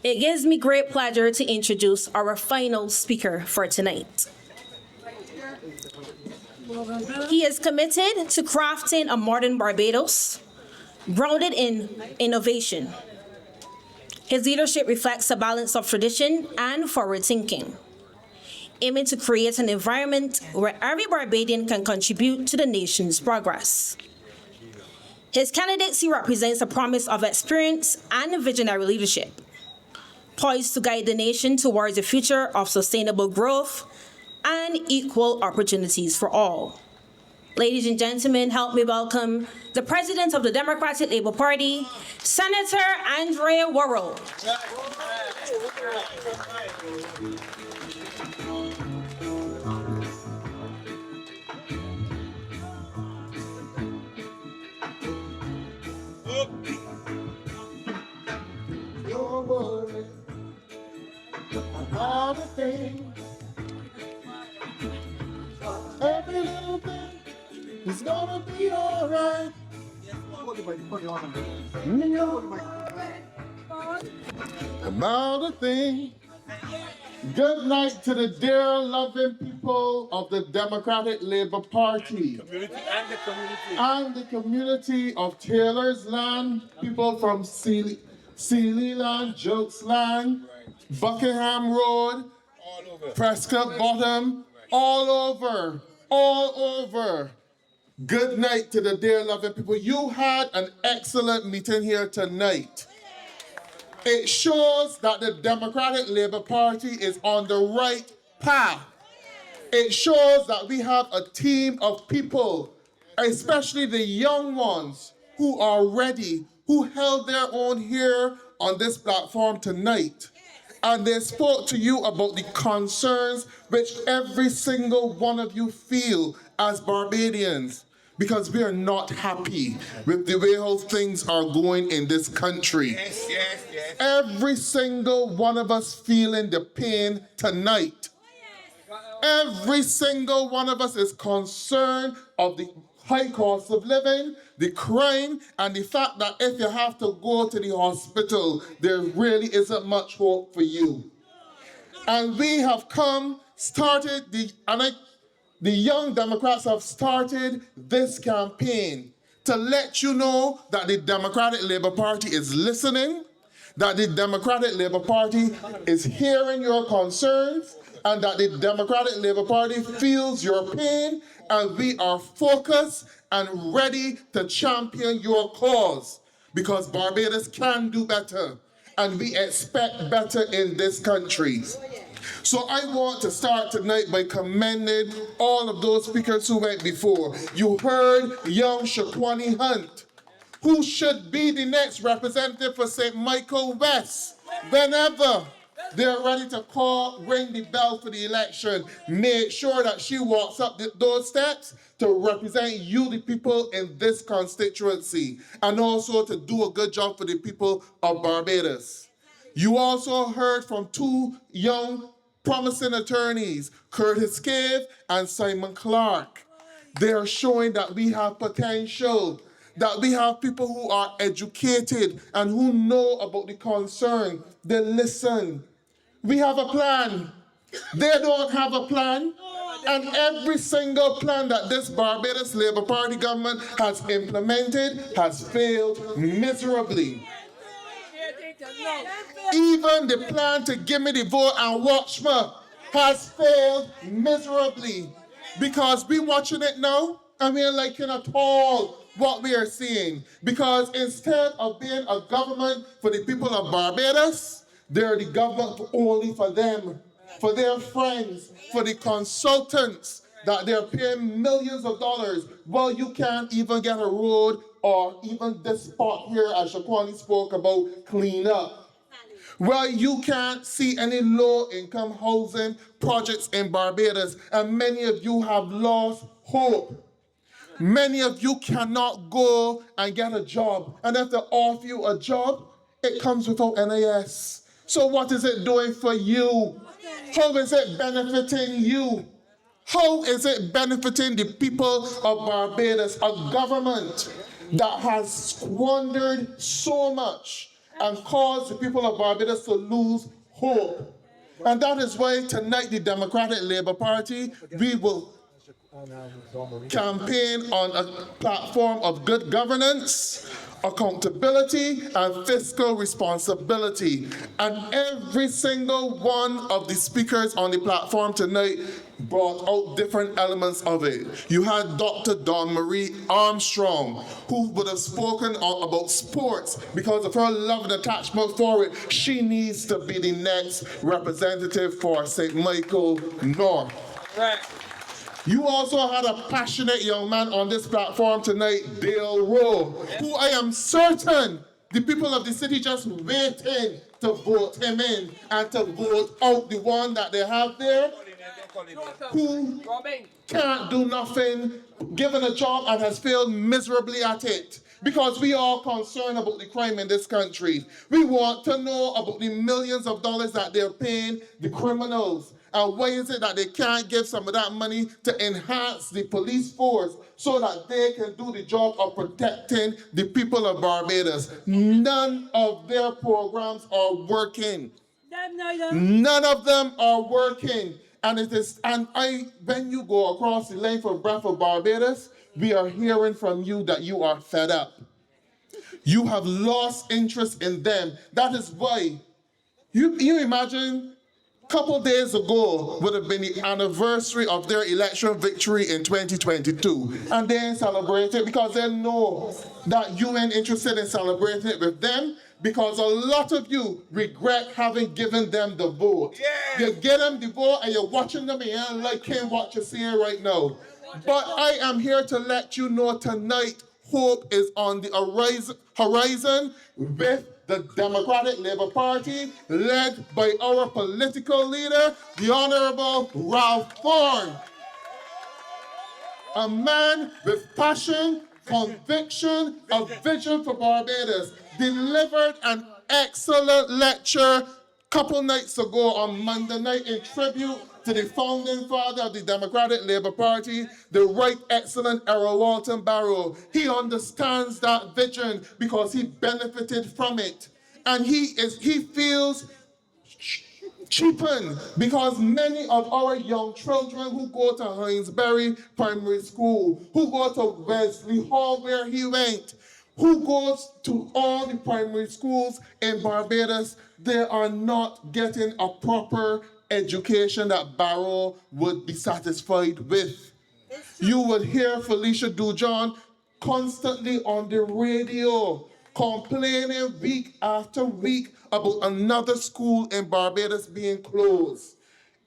It gives me great pleasure to introduce our final speaker for tonight. He is committed to crafting a modern Barbados, grounded in innovation. His leadership reflects a balance of tradition and forward thinking, aiming to create an environment where every Barbadian can contribute to the nation's progress. His candidacy represents a promise of experience and visionary leadership, poised to guide the nation towards a future of sustainable growth and equal opportunities for all. Ladies and gentlemen, help me welcome the President of the Democratic Labour Party, Senator Andre Worrell. Don't worry about a thing. Every little thing is gonna be alright. About a thing. Good night to the dear loving people of the Democratic Labour Party and the community of Taylor's Land, people from Sealy Land, Jokes Land, Buckingham Road, Prescott Bottom, all over. Good night to the dear loving people. You had an excellent meeting here tonight. It shows that the Democratic Labour Party is on the right path. It shows that we have a team of people, especially the young ones, who are ready, who held their own here on this platform tonight. And they spoke to you about the concerns which every single one of you feel as Barbadians, because we are not happy with the way how things are going in this country. Yes. Every single one of us feeling the pain tonight. Every single one of us is concerned of the high cost of living, the crime, and the fact that if you have to go to the hospital, there really isn't much hope for you. And we have the young Democrats have started this campaign to let you know that the Democratic Labour Party is listening, that the Democratic Labour Party is hearing your concerns, and that the Democratic Labour Party feels your pain, and we are focused and ready to champion your cause, because Barbados can do better, and we expect better in this country. So I want to start tonight by commending all of those speakers who went before. You heard young Shaquani Hunt, who should be the next representative for St. Michael West. Whenever they're ready to ring the bell for the election, make sure that she walks up those steps to represent you, the people in this constituency, and also to do a good job for the people of Barbados. You also heard from two young promising attorneys, Curtis Cave and Simon Clark. They are showing that we have potential, that we have people who are educated and who know about the concern. They listen. We have a plan. They don't have a plan. And every single plan that this Barbados Labour Party government has implemented has failed miserably. Even the plan to give me the vote and watch me has failed miserably, because we're watching it now and we're liking at all what we are seeing. Because instead of being a government for the people of Barbados, they're the government only for them, for their friends, for the consultants that they're paying millions of dollars. Well, you can't even get a road or even this spot here, as Shaquani spoke about, clean up. Well, you can't see any low-income housing projects in Barbados, and many of you have lost hope. Many of you cannot go and get a job, and if they offer you a job, it comes without NIS. So what is it doing for you? How is it benefiting you? How is it benefiting the people of Barbados, a government that has squandered so much and cause the people of Barbados to lose hope. And that is why tonight the Democratic Labour Party, we will campaign on a platform of good governance, accountability, and fiscal responsibility. And every single one of the speakers on the platform tonight brought out different elements of it. You had Dr. Dawn Marie Armstrong, who would have spoken about sports because of her love and attachment for it. She needs to be the next representative for St. Michael North. Right. You also had a passionate young man on this platform tonight, Dale Rowe, who I am certain the people of the city just waiting to vote him in and to vote out the one that they have there, who can't do nothing, given a job and has failed miserably at it. Because we are concerned about the crime in this country. We want to know about the millions of dollars that they're paying the criminals. And why is it that they can't give some of that money to enhance the police force so that they can do the job of protecting the people of Barbados? None of their programs are working. None of them are working. And when you go across the length and breadth of Barbados, we are hearing from you that you are fed up. You have lost interest in them. That is why you imagine a couple days ago would have been the anniversary of their election victory in 2022. And they ain't celebrate it because they know that you ain't interested in celebrating it with them, because a lot of you regret having given them the vote. Yeah. You get them the vote and you're watching them and you ain't liking what you're seeing right now. But I am here to let you know tonight, hope is on the horizon with the Democratic Labour Party, led by our political leader, the Honourable Ralph Thorne. A man with passion, conviction, a vision for Barbados, delivered an excellent lecture a couple nights ago on Monday night in tribute to the founding father of the Democratic Labour Party, the Right Excellent Errol Walton Barrow. He understands that vision because he benefited from it. And he feels cheapened because many of our young children who go to Hindsbury Primary School, who go to Wesley Hall where he went, who goes to all the primary schools in Barbados, they are not getting a proper education that Barrow would be satisfied with. You would hear Felicia Dujon constantly on the radio complaining week after week about another school in Barbados being closed.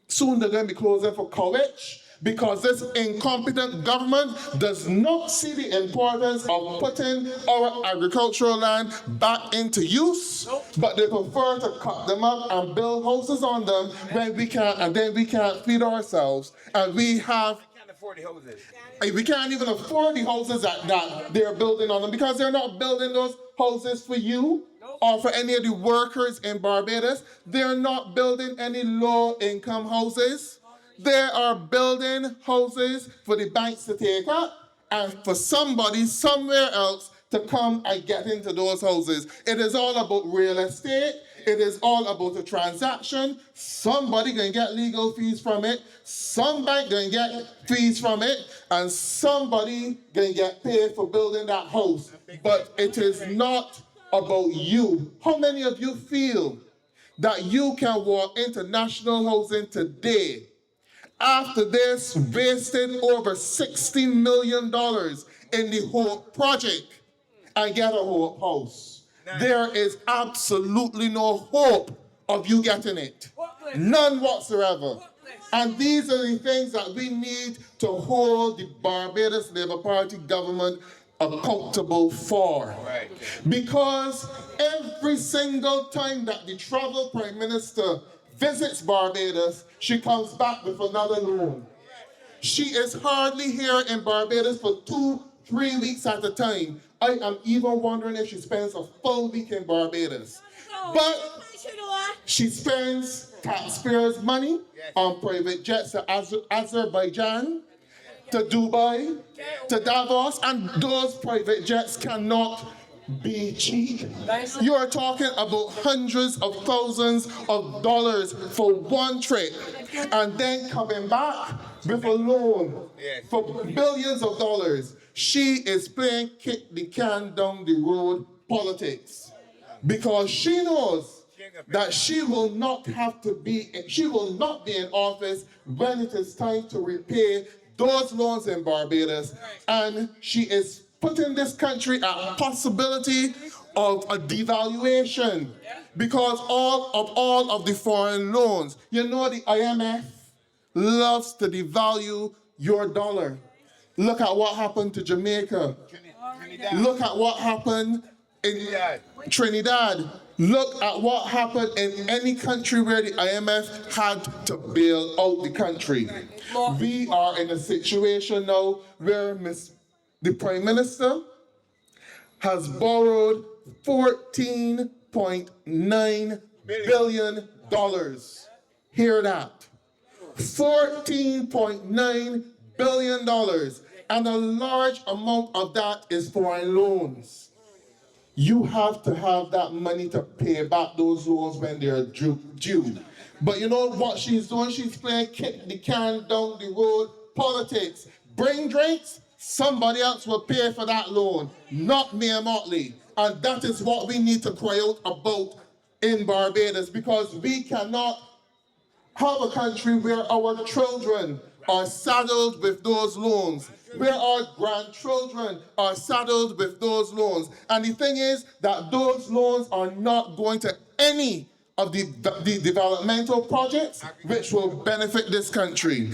Soon they're going to be closing for college because this incompetent government does not see the importance of putting our agricultural land back into use, but they prefer to cut them up and build houses on them when we can't, and then we can't feed ourselves. And we can't afford the houses. We can't even afford the houses that they're building on them because they're not building those houses for you or for any of the workers in Barbados. They're not building any low-income houses. They are building houses for the banks to take up and for somebody somewhere else to come and get into those houses. It is all about real estate. It is all about a transaction. Somebody can get legal fees from it. Some bank can get fees from it. And somebody can get paid for building that house. But it is not about you. How many of you feel that you can walk into national housing today after this wasted over $60 million in the Hope project and get a Hope house? There is absolutely no hope of you getting it. None whatsoever. And these are the things that we need to hold the Barbados Labour Party government accountable for. Because every single time that the travel Prime Minister visits Barbados, she comes back with another loan. She is hardly here in Barbados for 2-3 weeks at a time. I am even wondering if she spends a full week in Barbados. But she spends taxpayers' money on private jets to Azerbaijan, to Dubai, to Davos, and those private jets cannot be cheap. You are talking about hundreds of thousands of dollars for one trip, and then coming back with a loan for billions of dollars. She is playing kick the can down the road politics because she knows that she will not be in office when it is time to repay those loans in Barbados, and she is putting this country at possibility of a devaluation because all of the foreign loans. You know, the IMF loves to devalue your dollar. Look at what happened to Jamaica. Look at what happened in Trinidad. Look at what happened in any country where the IMF had to bail out the country. We are in a situation now where the Prime Minister has borrowed $14.9 billion. Hear that. $14.9 billion. And a large amount of that is foreign loans. You have to have that money to pay back those loans when they're due. But you know what she's doing? She's playing kick the can down the road politics. Bring drinks, somebody else will pay for that loan, not Mayor Motley. And that is what we need to cry out about in Barbados, because we cannot have a country where our children are saddled with those loans, where our grandchildren are saddled with those loans. And the thing is that those loans are not going to any of the developmental projects which will benefit this country.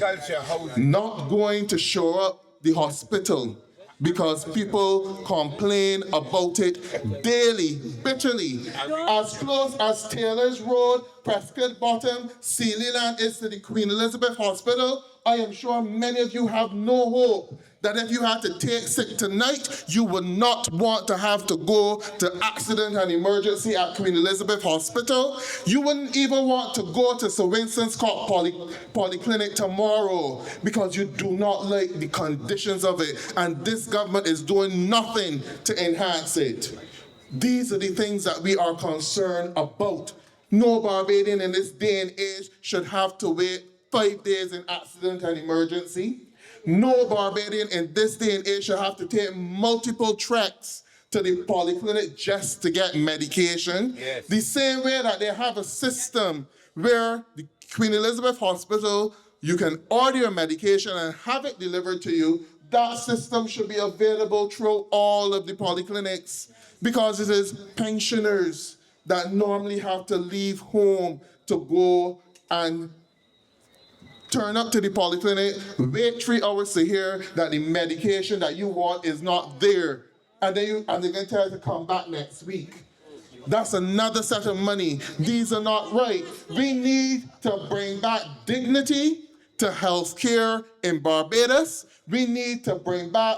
Not going to shore up the hospital, because people complain about it daily, bitterly. As close as Taylor's Road, Prescott Bottom, Sealyland is to the Queen Elizabeth Hospital, I am sure many of you have no hope that if you had to take sick tonight, you would not want to have to go to accident and emergency at Queen Elizabeth Hospital. You wouldn't even want to go to Sir Winston Scott Polyclinic tomorrow because you do not like the conditions of it. And this government is doing nothing to enhance it. These are the things that we are concerned about. No Barbadian in this day and age should have to wait 5 days in accident and emergency. No Barbadian in this day and age should have to take multiple treks to the polyclinic just to get medication. Yes. The same way that they have a system where the Queen Elizabeth Hospital, you can order your medication and have it delivered to you. That system should be available through all of the polyclinics, because it is pensioners that normally have to leave home to go and turn up to the polyclinic, wait 3 hours to hear that the medication that you want is not there. And they're going to tell you to come back next week. That's another set of money. These are not right. We need to bring back dignity to health care in Barbados. We need to bring back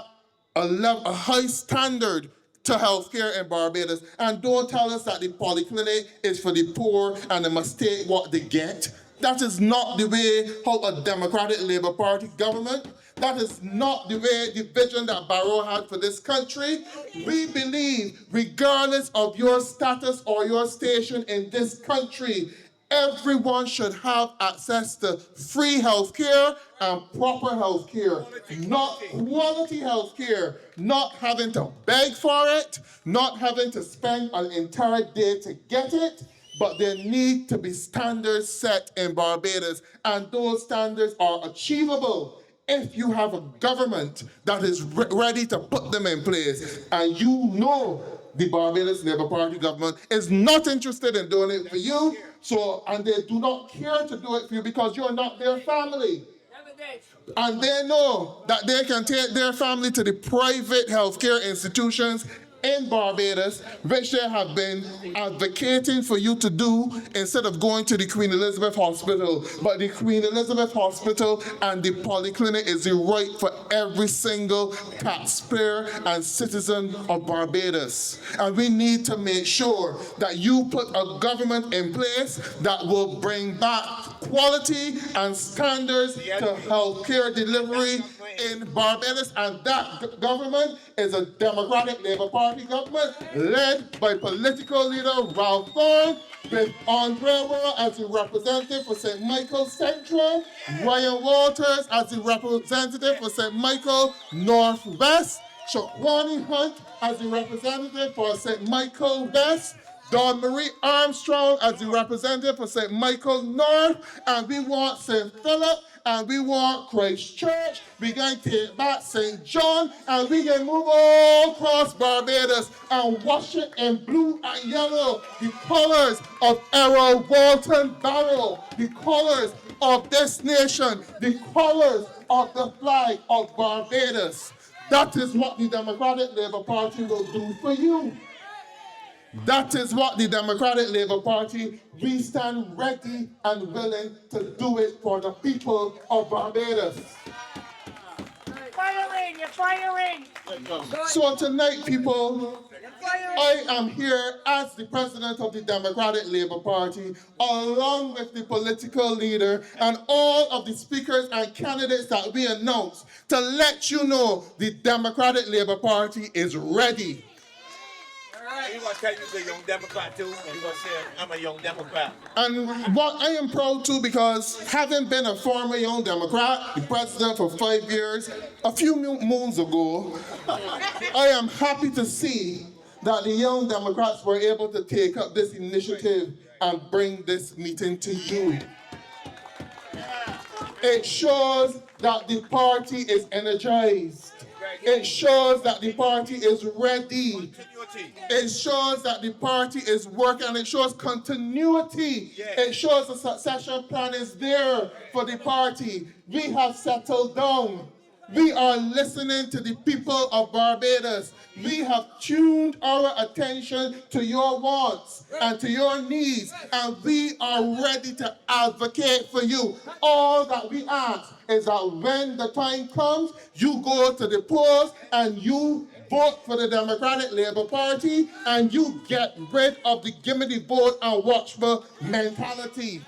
a high standard to health care in Barbados. And don't tell us that the polyclinic is for the poor and they must take what they get. That is not the way how a Democratic Labour Party government, that is not the way, the vision that Barrow had for this country. We believe, regardless of your status or your station in this country, everyone should have access to free health care and proper health care, not quality health care, not having to beg for it, not having to spend an entire day to get it. But there need to be standards set in Barbados, and those standards are achievable if you have a government that is ready to put them in place. And you know the Barbados Labour Party government is not interested in doing it for you, and they do not care to do it for you because you're not their family. And they know that they can take their family to the private healthcare institutions in Barbados, which they have been advocating for you to do instead of going to the Queen Elizabeth Hospital. But the Queen Elizabeth Hospital and the polyclinic is the right for every single taxpayer and citizen of Barbados. And we need to make sure that you put a government in place that will bring back quality and standards to healthcare delivery in Barbados, and that government is a Democratic Labour Party government led by political leader Ralph Thorne, with Andre Worrell as the representative for St. Michael Central, Ryan Walters as the representative for St. Michael Northwest, Shaquani Hunt as the representative for St. Michael West, Dawn Marie Armstrong as the representative for St. Michael North, and we want St. Philip, and we want Christchurch. We're going to take back St. John, and we can move all across Barbados and wash it in blue and yellow, the colors of Errol Walton Barrow, the colors of this nation, the colors of the flag of Barbados. That is what the Democratic Labour Party will do for you. That is what the Democratic Labour Party, we stand ready and willing to do it for the people of Barbados. You're firing! So tonight, people, I am here as the president of the Democratic Labour Party, along with the political leader and all of the speakers and candidates that we announced, to let you know the Democratic Labour Party is ready. He's going to tell you he's a young Democrat too, and he's going to say, I'm a young Democrat. And what I am proud to, because having been a former young Democrat, the president for 5 years, a few moons ago, I am happy to see that the young Democrats were able to take up this initiative and bring this meeting to you. It shows that the party is energized. It shows that the party is ready. It shows that the party is working, and it shows continuity. It shows the succession plan is there for the party. We have settled down. We are listening to the people of Barbados. We have tuned our attention to your wants and to your needs, and we are ready to advocate for you. All that we ask is that when the time comes, you go to the polls and you vote for the Democratic Labour Party, and you get rid of the give me the vote and watch for mentality.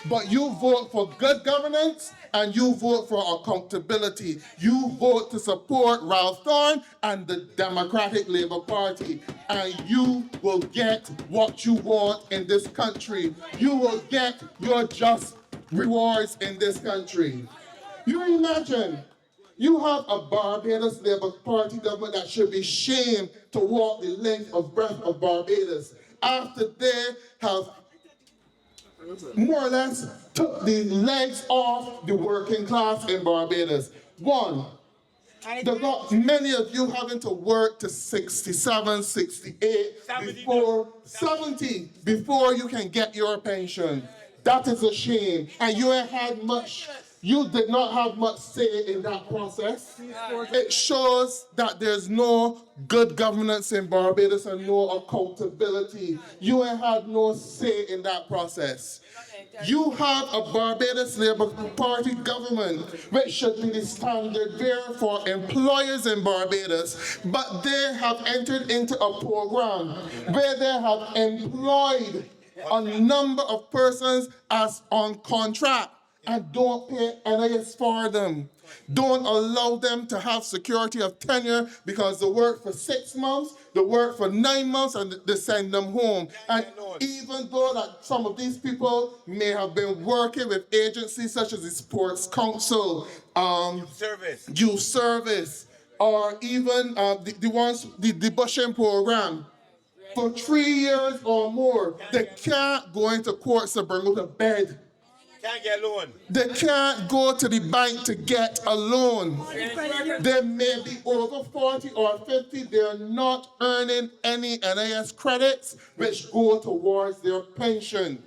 But you vote for good governance, and you vote for accountability. You vote to support Ralph Thorne and the Democratic Labour Party, and you will get what you want in this country. You will get your just rewards in this country. You imagine, you have a Barbados Labour Party government that should be shamed to walk the length of breadth of Barbados after they have more or less took the legs off the working class in Barbados. One, they got many of you having to work to 67, 68, 70 before you can get your pension. That is a shame. And you ain't had much. You did not have much say in that process. It shows that there's no good governance in Barbados and no accountability. You ain't had no say in that process. You have a Barbados Labour Party government, which should be the standard bearer for employers in Barbados, but they have entered into a program where they have employed a number of persons as on contract, and don't pay NIS for them. Don't allow them to have security of tenure, because they work for 6 months, they work for 9 months, and they send them home. And even though that some of these people may have been working with agencies such as the Sports Council, Youth Service, or even the Bushing Program, for 3 years or more, they can't go into courts to bring out a bed. Can't get a loan. They can't go to the bank to get a loan. They may be over 40 or 50. They're not earning any NIS credits which go towards their pension.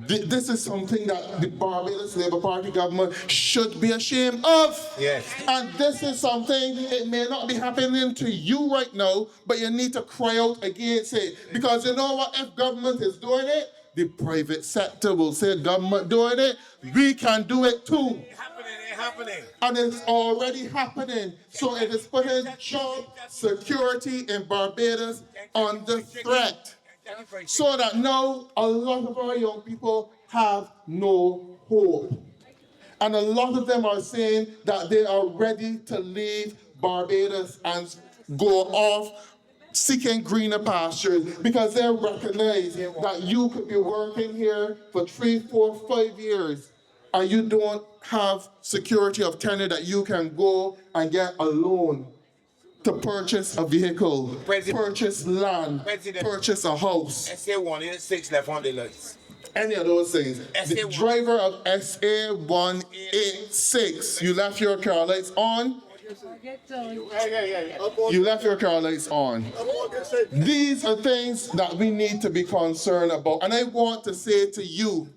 This is something that the Barbados Labour Party government should be ashamed of. Yes. And this is something, it may not be happening to you right now, but you need to cry out against it. Because you know what? If government is doing it, the private sector will say, government doing it, we can do it too. It's happening. And it's already happening. So it is putting job security in Barbados under threat. So that now a lot of our young people have no hope. And a lot of them are saying that they are ready to leave Barbados and go off seeking greener pastures because they recognize that you could be working here for 3, 4, 5 years and you don't have security of tenure that you can go and get a loan to purchase a vehicle, purchase land, purchase a house. SA-186 left on the list. Any of those things. The driver of SA-186, you left your car lights on. You left your car lights on. These are things that we need to be concerned about. And I want to say to you,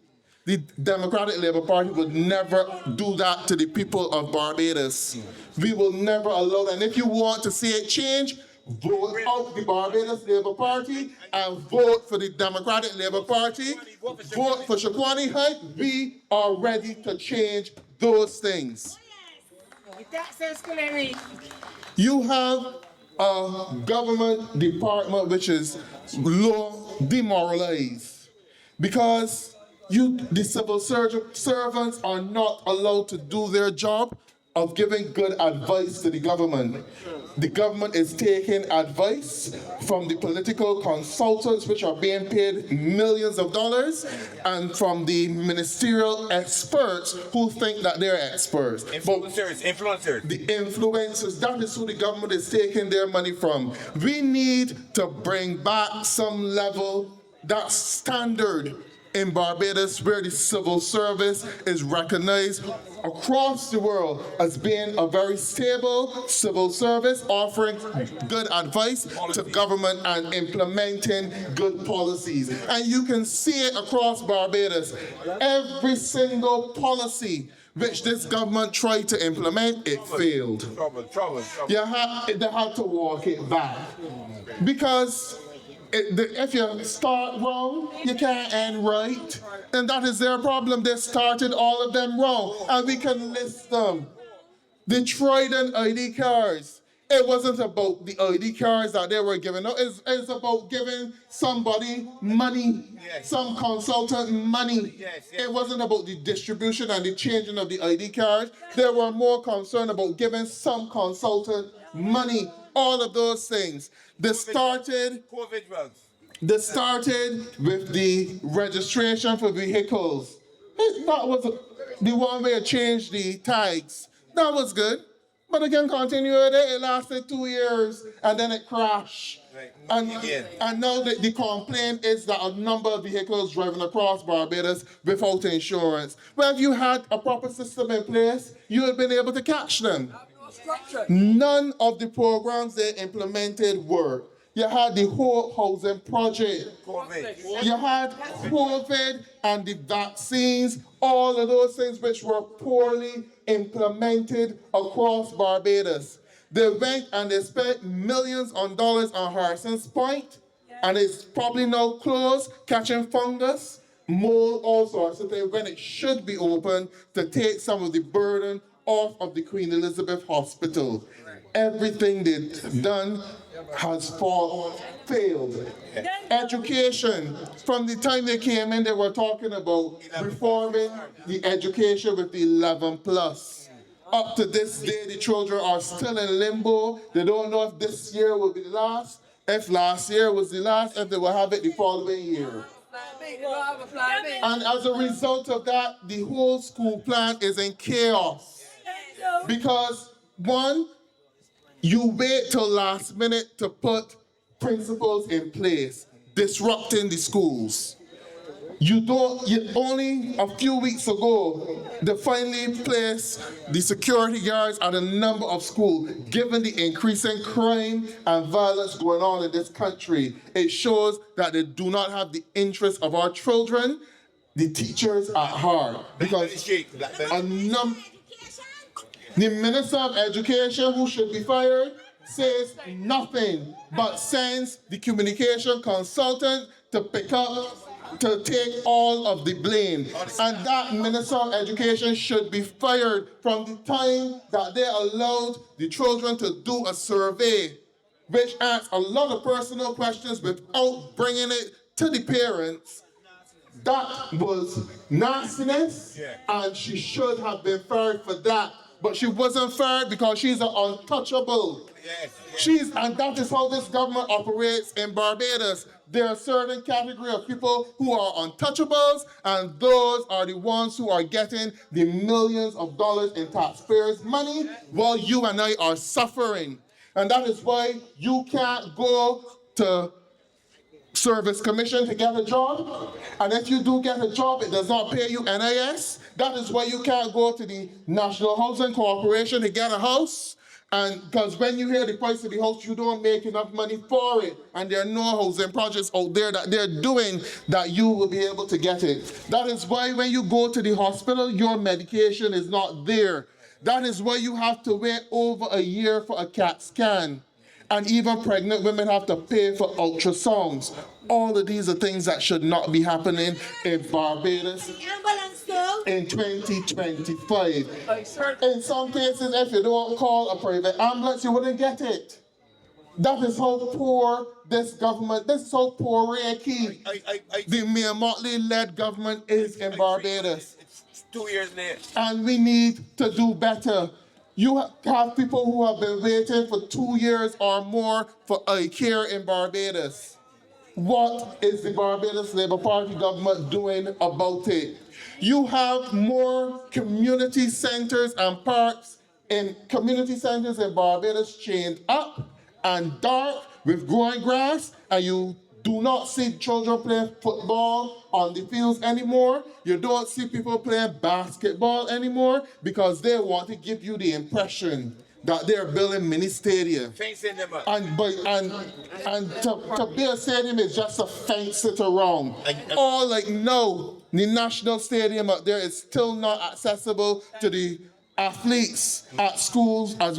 the Democratic Labour Party would never do that to the people of Barbados. We will never allow that. And if you want to see it change, vote out the Barbados Labour Party and vote for the Democratic Labour Party. Vote for Shaquani Hyde. We are ready to change those things. You have a government department which is low demoralized because the civil servants are not allowed to do their job of giving good advice to the government. The government is taking advice from the political consultants, which are being paid millions of dollars, and from the ministerial experts who think that they're experts. Influencers. The influencers, that is who the government is taking their money from. We need to bring back some level, that standard in Barbados where the civil service is recognized across the world as being a very stable civil service offering good advice to government and implementing good policies. And you can see it across Barbados. Every single policy which this government tried to implement, it failed. They had to walk it back. Because if you start wrong, you can't end right. And that is their problem. They started all of them wrong. And we can list them. The Trident ID cards. It wasn't about the ID cards that they were giving out. It's about giving somebody money, some consultant money. It wasn't about the distribution and the changing of the ID cards. They were more concerned about giving some consultant money. All of those things. They started with the registration for vehicles. That was the one where it changed the tags. That was good. But again, continue with it. It lasted 2 years and then it crashed. And now the complaint is that a number of vehicles driving across Barbados without insurance. Well, if you had a proper system in place, you would have been able to catch them. None of the programs they implemented worked. You had the whole housing project. You had COVID and the vaccines, all of those things which were poorly implemented across Barbados. They went and they spent millions of dollars on Harrison's Point, and it's probably now closed, catching fungus, mold, all sorts of things, when it should be open to take some of the burden off of the Queen Elizabeth Hospital. Everything they've done has failed. Education. From the time they came in, they were talking about reforming the education with the 11 plus. Up to this day, the children are still in limbo. They don't know if this year will be the last, if last year was the last, if they will have it the following year. And as a result of that, the whole school plan is in chaos. Because one, you wait till last minute to put principles in place, disrupting the schools. Only a few weeks ago, they finally placed the security guards at a number of schools. Given the increasing crime and violence going on in this country, it shows that they do not have the interest of our children, the teachers at heart. Because the Minister of Education, who should be fired, says nothing but sends the communication consultant to take all of the blame. And that Minister of Education should be fired from the time that they allowed the children to do a survey, which asks a lot of personal questions without bringing it to the parents. That was nastiness, and she should have been fired for that. But she wasn't fired because she's an untouchable. And that is how this government operates in Barbados. There are a certain category of people who are untouchables, and those are the ones who are getting the millions of dollars in taxpayers' money while you and I are suffering. And that is why you can't go to Service Commission to get a job. And if you do get a job, it does not pay you NIS. That is why you can't go to the National Housing Corporation to get a house. And because when you hear the price of the house, you don't make enough money for it. And there are no housing projects out there that they're doing that you will be able to get it. That is why when you go to the hospital, your medication is not there. That is why you have to wait over a year for a CAT scan. And even pregnant women have to pay for ultrasounds. All of these are things that should not be happening in Barbados in 2025. In some cases, if you don't call a private ambulance, you wouldn't get it. That is how poor this government, this is how poor Reiki, the Mayor Motley-led government is in Barbados. It's 2 years late. And we need to do better. You have people who have been waiting for 2 years or more for eye care in Barbados. What is the Barbados Labour Party government doing about it? You have more community centers and parks in community centers in Barbados chained up and dark with growing grass, and you do not see children playing football on the fields anymore. You don't see people playing basketball anymore because they want to give you the impression that they're building mini stadium. Fencing them up. And to build a stadium is just to fence it around. Or like no, the national stadium up there is still not accessible to the athletes at schools as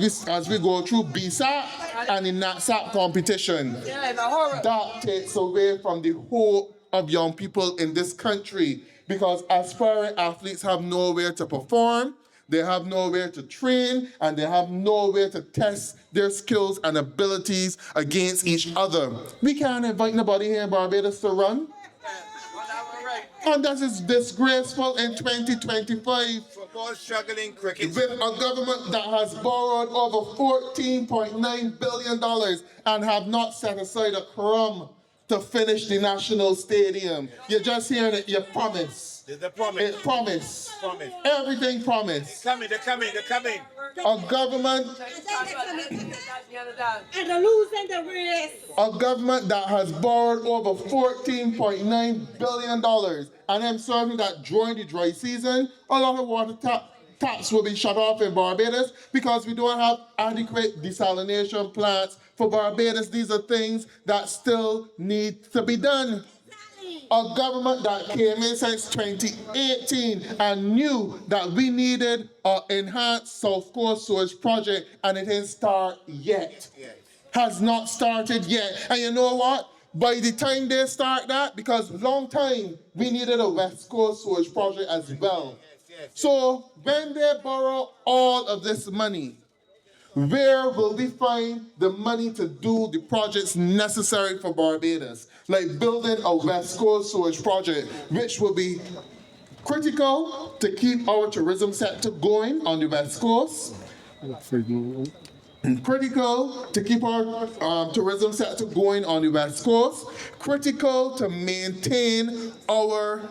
we go through BSAP and the NATSAP competition. That takes away from the hope of young people in this country because aspiring athletes have nowhere to perform, they have nowhere to train, and they have nowhere to test their skills and abilities against each other. We can't invite nobody here in Barbados to run. And that is disgraceful in 2025. Football struggling, cricket. With a government that has borrowed over $14.9 billion and have not set aside a crumb to finish the national stadium. You're just hearing it, you promise. There's a promise. It promise. Promise. Everything promise. They're coming. A government. And they're losing the race. A government that has borrowed over $14.9 billion. And I'm certain that during the dry season, a lot of water taps will be shut off in Barbados because we don't have adequate desalination plants for Barbados. These are things that still need to be done. A government that came in since 2018 and knew that we needed an enhanced South Coast sewage project, and it didn't start yet. Has not started yet. And you know what? By the time they start that, because long time, we needed a West Coast sewage project as well. So when they borrow all of this money, where will we find the money to do the projects necessary for Barbados? Like building a West Coast sewage project, which will be critical to keep our tourism sector going on the West Coast. Critical to keep our tourism sector going on the West Coast. Critical to maintain our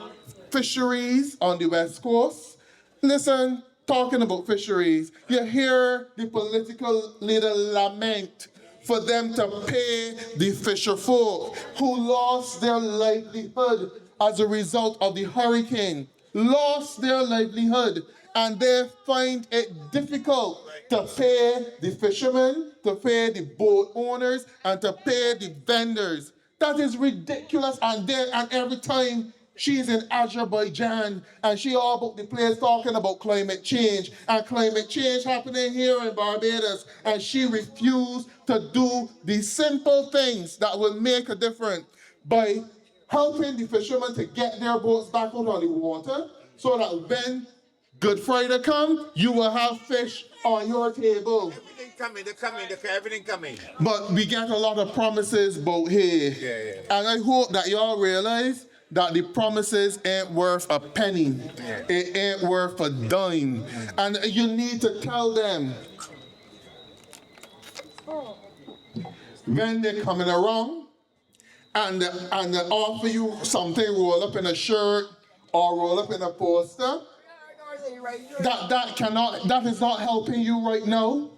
fisheries on the West Coast. Listen, talking about fisheries, you hear the political leader lament for them to pay the fisher folk who lost their livelihood as a result of the hurricane, lost their livelihood, and they find it difficult to pay the fishermen, to pay the boat owners, and to pay the vendors. That is ridiculous, and every time she's in Azerbaijan, and she all about the place talking about climate change, and climate change happening here in Barbados, and she refused to do the simple things that will make a difference by helping the fishermen to get their boats back out on the water, so that when Good Friday come, you will have fish on your table. Everything coming. But we get a lot of promises about here. And I hope that y'all realize that the promises ain't worth a penny. It ain't worth a dime. And you need to tell them when they're coming around and they offer you something roll up in a shirt or roll up in a poster, that is not helping you right now.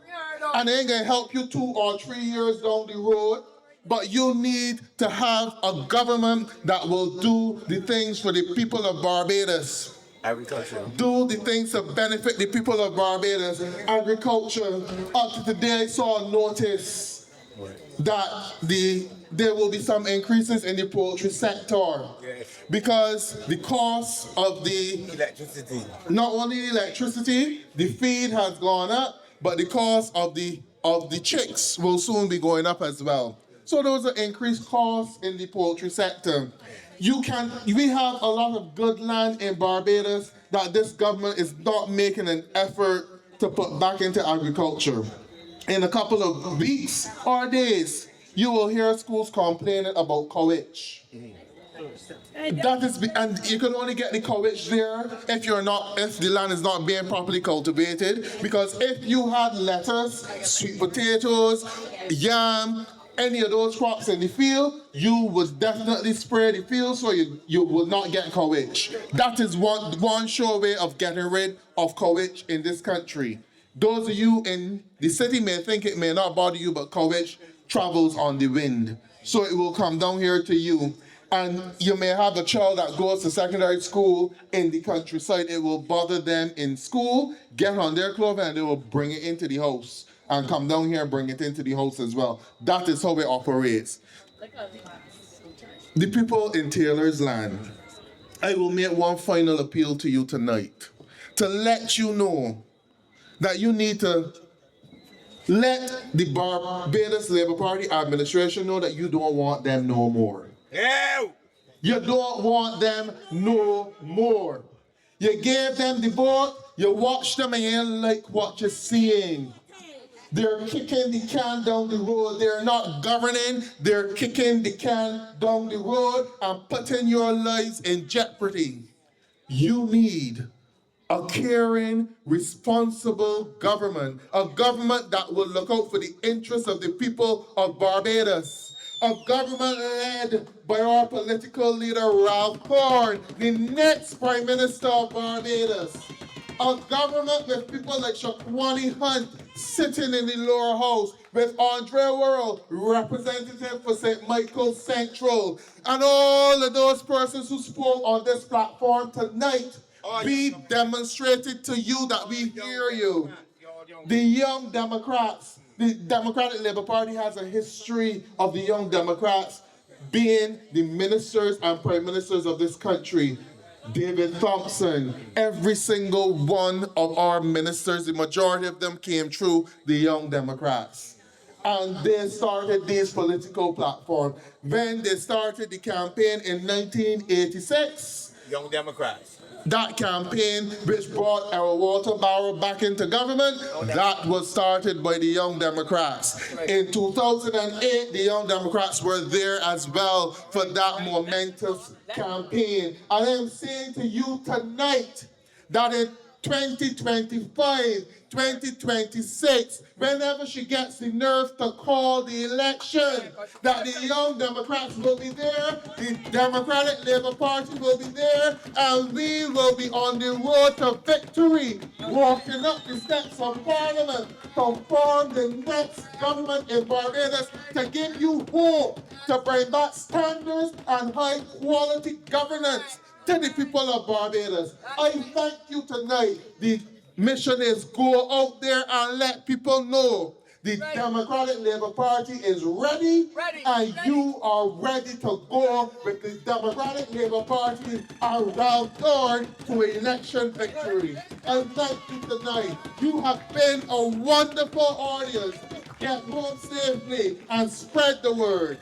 And it ain't gonna help you 2 or 3 years down the road. But you need to have a government that will do the things for the people of Barbados. Agriculture. Do the things to benefit the people of Barbados. Agriculture. Up to today, I saw a notice that there will be some increases in the poultry sector. Yes. Because the cost of the Electricity. not only electricity, the feed has gone up, but the cost of the chicks will soon be going up as well. So those are increased costs in the poultry sector. We have a lot of good land in Barbados that this government is not making an effort to put back into agriculture. In a couple of weeks or days, you will hear schools complaining about cowage. And you can only get the cowage there if the land is not being properly cultivated. Because if you had lettuce, sweet potatoes, yam, any of those crops in the field, you would definitely spray the field so you will not get cowage. That is one sure way of getting rid of cowage in this country. Those of you in the city may think it may not bother you, but cowage travels on the wind. So it will come down here to you. And you may have a child that goes to secondary school in the countryside. It will bother them in school, get on their clothing, and they will bring it into the house. And come down here and bring it into the house as well. That is how it operates. The people in Taylor's land, I will make one final appeal to you tonight to let you know that you need to let the Barbados Labour Party administration know that you don't want them no more. Yeah. You don't want them no more. You gave them the vote, you watch them and you ain't like what you're seeing. They're kicking the can down the road. They're not governing. They're kicking the can down the road and putting your lives in jeopardy. You need a caring, responsible government. A government that will look out for the interests of the people of Barbados. A government led by our political leader, Ralph Corn, the next Prime Minister of Barbados. A government with people like Shaquani Hunt sitting in the lower house, with Andre Worrell, representative for St. Michael's Central, and all of those persons who spoke on this platform tonight, be demonstrated to you that we hear you. The Young Democrats, the Democratic Labour Party has a history of the Young Democrats being the ministers and prime ministers of this country. David Thompson, every single one of our ministers, the majority of them came through the Young Democrats. And they started this political platform. When they started the campaign in 1986, Young Democrats. that campaign which brought our Walter Barrow back into government, that was started by the Young Democrats. In 2008, the Young Democrats were there as well for that momentous campaign. And I'm saying to you tonight that in 2025, 2026, whenever she gets the nerve to call the election, that the Young Democrats will be there, the Democratic Labour Party will be there, and we will be on the road to victory, walking up the steps of Parliament to form the next government in Barbados to give you hope, to bring back standards and high quality governance to the people of Barbados. I thank you tonight. The mission is go out there and let people know the Democratic Labour Party is ready, and you are ready to go with the Democratic Labour Party around turn to election victory. And thank you tonight. You have been a wonderful audience. Get home safely and spread the word.